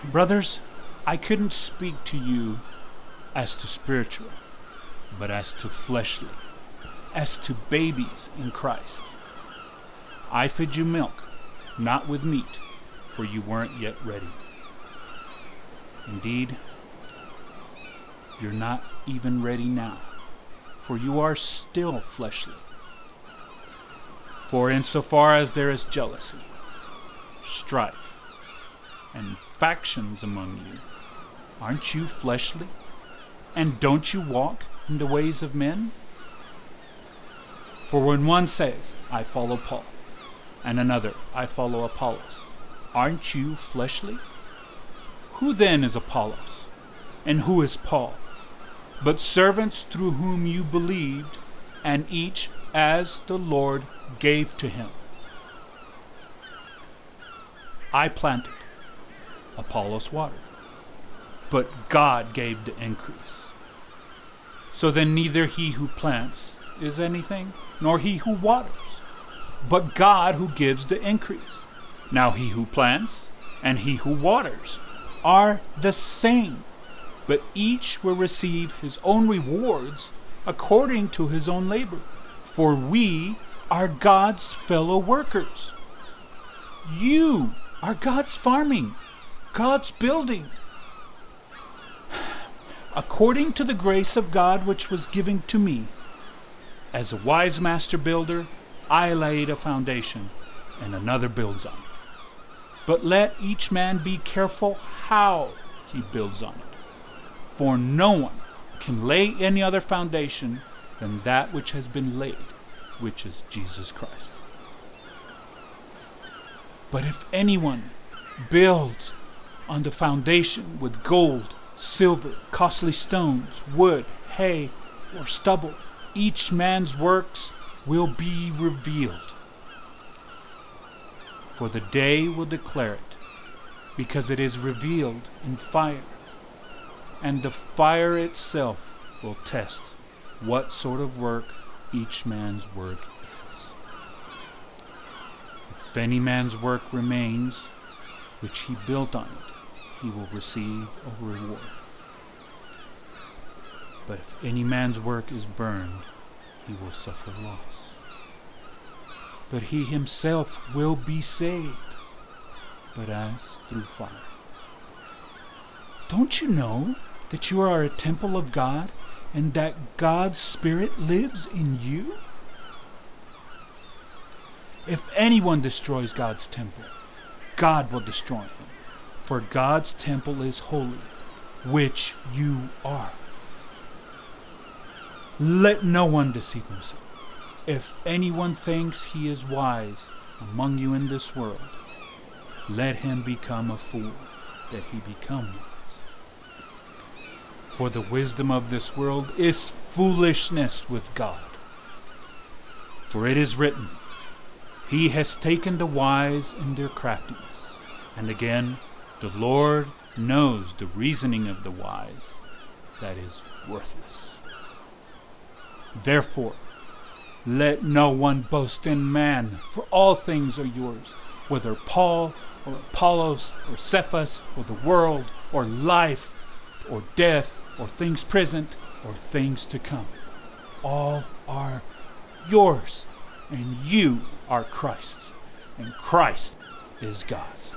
Brothers, I couldn't speak to you as to spiritual, but as to fleshly, as to babies in Christ. I fed you milk, not with meat, for you weren't yet ready. Indeed, you're not even ready now, for you are still fleshly. For insofar as there is jealousy, strife, and factions among you, aren't you fleshly? And don't you walk in the ways of men? For when one says, I follow Paul, and another, I follow Apollos, aren't you fleshly? Who then is Apollos? And who is Paul? But servants through whom you believed, and each as the Lord gave to him. I planted, Apollos watered, but God gave the increase. So then neither he who plants is anything, nor he who waters, but God who gives the increase. Now he who plants and he who waters are the same, but each will receive his own rewards according to his own labor. For we are God's fellow workers. You are God's farming, God's building. According to the grace of God which was given to me, as a wise master builder, I laid a foundation, and another builds on it. But let each man be careful how he builds on it. For no one can lay any other foundation than that which has been laid, which is Jesus Christ. But if anyone builds on the foundation with gold, silver, costly stones, wood, hay, or stubble, each man's works will be revealed. For the day will declare it, because it is revealed in fire, and the fire itself will test what sort of work each man's work is. If any man's work remains, which he built on it, he will receive a reward. But if any man's work is burned, he will suffer loss. But he himself will be saved, but as through fire. Don't you know that you are a temple of God, and that God's Spirit lives in you? If anyone destroys God's temple, God will destroy him. For God's temple is holy, which you are. Let no one deceive himself. If anyone thinks he is wise among you in this world, let him become a fool, that he become wise. For the wisdom of this world is foolishness with God. For it is written, He has taken the wise in their craftiness. And again, the Lord knows the reasoning of the wise, that is worthless. Therefore, let no one boast in man, for all things are yours, whether Paul or Apollos or Cephas or the world or life or death or things present or things to come. All are yours, and you are Christ's, and Christ is God's.